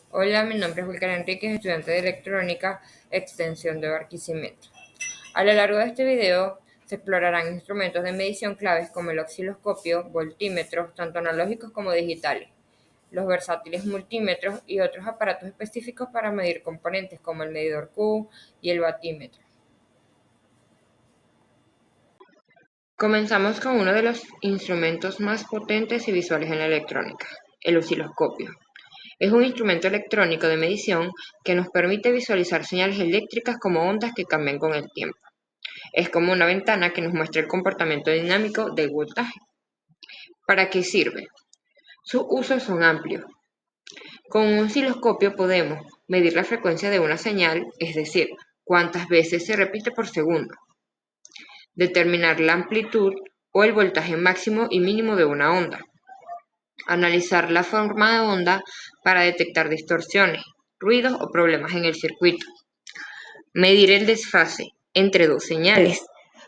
Hola, mi nombre es Wilker Enríquez, estudiante de electrónica, extensión de Barquisimeto. A lo largo de este video se explorarán instrumentos de medición claves como el osciloscopio, voltímetros, tanto analógicos como digitales, los versátiles multímetros y otros aparatos específicos para medir componentes como el medidor Q y el batímetro. Comenzamos con uno de los instrumentos más potentes y visuales en la electrónica, el osciloscopio. Es un instrumento electrónico de medición que nos permite visualizar señales eléctricas como ondas que cambian con el tiempo. Es como una ventana que nos muestra el comportamiento dinámico del voltaje. ¿Para qué sirve? Sus usos son amplios. Con un osciloscopio podemos medir la frecuencia de una señal, es decir, cuántas veces se repite por segundo, determinar la amplitud o el voltaje máximo y mínimo de una onda, analizar la forma de onda para detectar distorsiones, ruidos o problemas en el circuito, medir el desfase entre dos señales,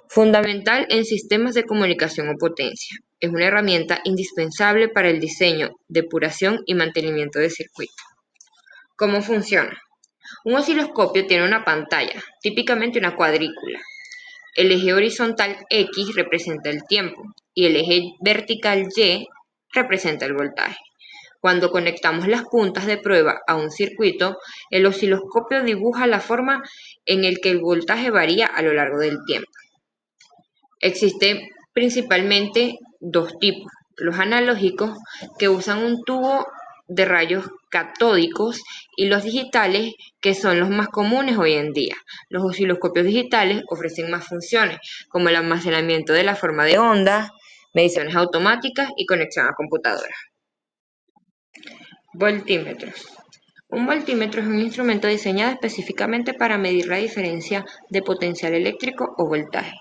fundamental en sistemas de comunicación o potencia. Es una herramienta indispensable para el diseño, depuración y mantenimiento de circuitos. ¿Cómo funciona? Un osciloscopio tiene una pantalla, típicamente una cuadrícula. El eje horizontal X representa el tiempo y el eje vertical Y representa el voltaje. Cuando conectamos las puntas de prueba a un circuito, el osciloscopio dibuja la forma en la que el voltaje varía a lo largo del tiempo. Existen principalmente dos tipos: los analógicos, que usan un tubo de rayos catódicos, y los digitales, que son los más comunes hoy en día. Los osciloscopios digitales ofrecen más funciones, como el almacenamiento de la forma de onda, mediciones automáticas y conexión a computadoras. Voltímetros. Un voltímetro es un instrumento diseñado específicamente para medir la diferencia de potencial eléctrico o voltaje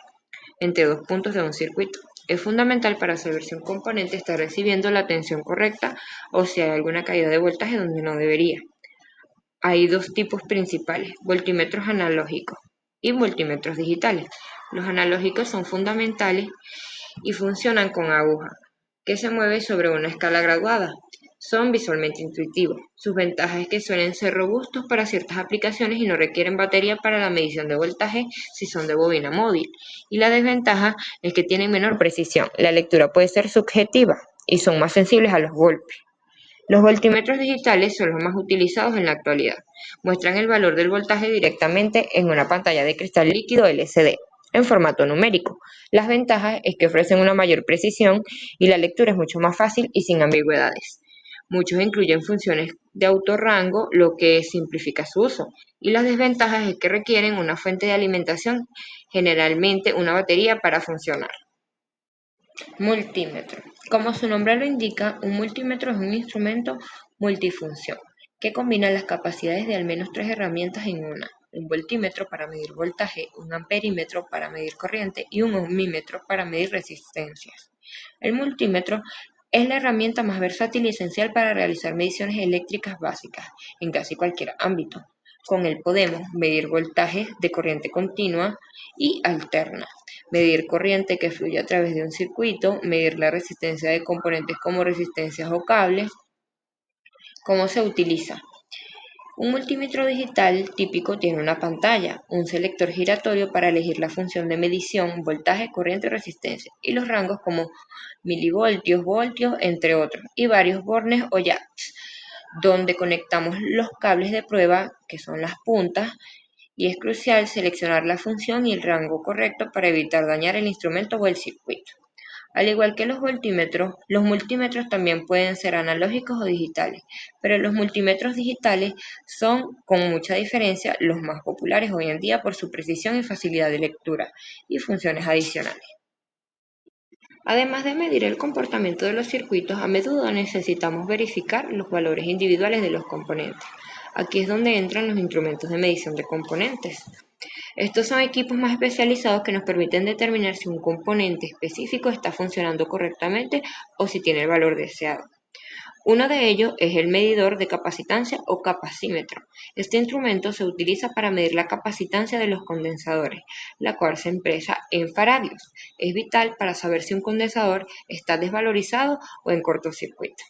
entre dos puntos de un circuito. Es fundamental para saber si un componente está recibiendo la tensión correcta o si hay alguna caída de voltaje donde no debería. Hay dos tipos principales: voltímetros analógicos y voltímetros digitales. Los analógicos son fundamentales y funcionan con aguja, que se mueve sobre una escala graduada. Son visualmente intuitivos. Sus ventajas es que suelen ser robustos para ciertas aplicaciones y no requieren batería para la medición de voltaje si son de bobina móvil. Y la desventaja es que tienen menor precisión. La lectura puede ser subjetiva y son más sensibles a los golpes. Los voltímetros digitales son los más utilizados en la actualidad. Muestran el valor del voltaje directamente en una pantalla de cristal líquido LCD, en formato numérico. Las ventajas es que ofrecen una mayor precisión y la lectura es mucho más fácil y sin ambigüedades. Muchos incluyen funciones de autorrango, lo que simplifica su uso. Y las desventajas es que requieren una fuente de alimentación, generalmente una batería, para funcionar. Multímetro. Como su nombre lo indica, un multímetro es un instrumento multifunción que combina las capacidades de al menos tres herramientas en una: un voltímetro para medir voltaje, un amperímetro para medir corriente y un ohmímetro para medir resistencias. El multímetro es la herramienta más versátil y esencial para realizar mediciones eléctricas básicas en casi cualquier ámbito. Con él podemos medir voltajes de corriente continua y alterna, medir corriente que fluye a través de un circuito, medir la resistencia de componentes como resistencias o cables. ¿Cómo se utiliza? Un multímetro digital típico tiene una pantalla, un selector giratorio para elegir la función de medición, voltaje, corriente y resistencia, y los rangos como milivoltios, voltios, entre otros, y varios bornes o jacks, donde conectamos los cables de prueba, que son las puntas, y es crucial seleccionar la función y el rango correcto para evitar dañar el instrumento o el circuito. Al igual que los multímetros también pueden ser analógicos o digitales, pero los multímetros digitales son, con mucha diferencia, los más populares hoy en día por su precisión y facilidad de lectura y funciones adicionales. Además de medir el comportamiento de los circuitos, a menudo necesitamos verificar los valores individuales de los componentes. Aquí es donde entran los instrumentos de medición de componentes. Estos son equipos más especializados que nos permiten determinar si un componente específico está funcionando correctamente o si tiene el valor deseado. Uno de ellos es el medidor de capacitancia o capacímetro. Este instrumento se utiliza para medir la capacitancia de los condensadores, la cual se expresa en faradios. Es vital para saber si un condensador está desvalorizado o en cortocircuito.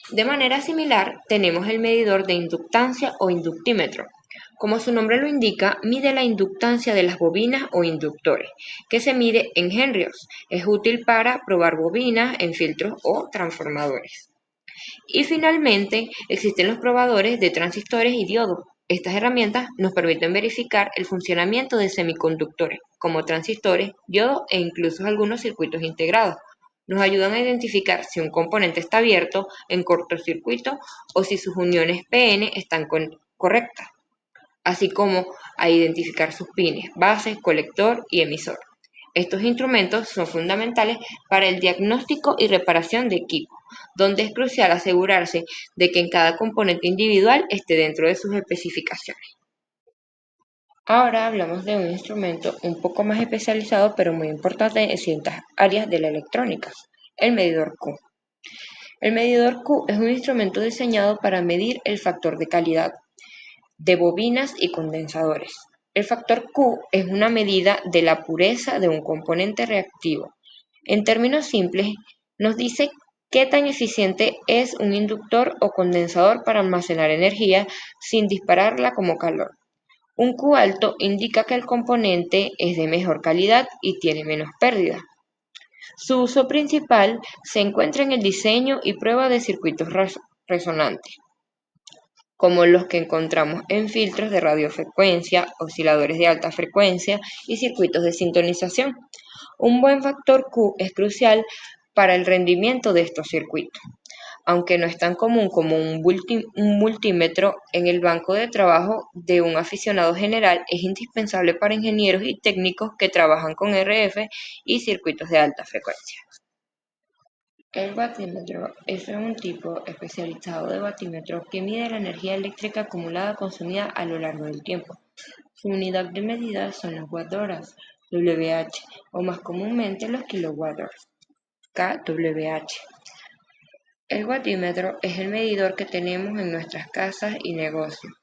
De manera similar, tenemos el medidor de inductancia o inductímetro. Como su nombre lo indica, mide la inductancia de las bobinas o inductores, que se mide en henrios. Es útil para probar bobinas en filtros o transformadores. Y finalmente, existen los probadores de transistores y diodos. Estas herramientas nos permiten verificar el funcionamiento de semiconductores, como transistores, diodos e incluso algunos circuitos integrados. Nos ayudan a identificar si un componente está abierto, en cortocircuito, o si sus uniones PN están correctas, así como a identificar sus pines, base, colector y emisor. Estos instrumentos son fundamentales para el diagnóstico y reparación de equipos, donde es crucial asegurarse de que en cada componente individual esté dentro de sus especificaciones. Ahora hablamos de un instrumento un poco más especializado pero muy importante en ciertas áreas de la electrónica, el medidor Q. El medidor Q es un instrumento diseñado para medir el factor de calidad de bobinas y condensadores. El factor Q es una medida de la pureza de un componente reactivo. En términos simples, nos dice qué tan eficiente es un inductor o condensador para almacenar energía sin dispararla como calor. Un Q alto indica que el componente es de mejor calidad y tiene menos pérdida. Su uso principal se encuentra en el diseño y prueba de circuitos resonantes, como los que encontramos en filtros de radiofrecuencia, osciladores de alta frecuencia y circuitos de sintonización. Un buen factor Q es crucial para el rendimiento de estos circuitos. Aunque no es tan común como un multímetro en el banco de trabajo de un aficionado general, es indispensable para ingenieros y técnicos que trabajan con RF y circuitos de alta frecuencia. El batímetro es un tipo especializado de batímetro que mide la energía eléctrica acumulada consumida a lo largo del tiempo. Su unidad de medida son las watt-horas, (Wh), o más comúnmente los kilowatt-horas, (kWh). El batímetro es el medidor que tenemos en nuestras casas y negocios,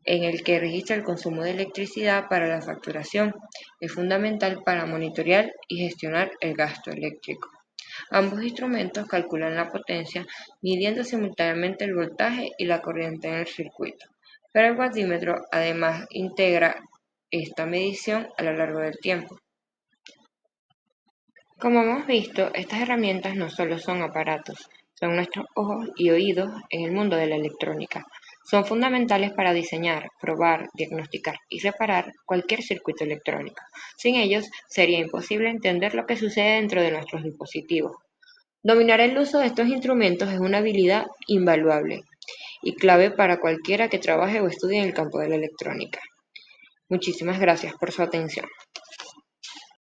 en el que registra el consumo de electricidad para la facturación. Es fundamental para monitorear y gestionar el gasto eléctrico. Ambos instrumentos calculan la potencia, midiendo simultáneamente el voltaje y la corriente en el circuito, pero el watímetro además integra esta medición a lo largo del tiempo. Como hemos visto, estas herramientas no solo son aparatos, son nuestros ojos y oídos en el mundo de la electrónica. Son fundamentales para diseñar, probar, diagnosticar y reparar cualquier circuito electrónico. Sin ellos, sería imposible entender lo que sucede dentro de nuestros dispositivos. Dominar el uso de estos instrumentos es una habilidad invaluable y clave para cualquiera que trabaje o estudie en el campo de la electrónica. Muchísimas gracias por su atención.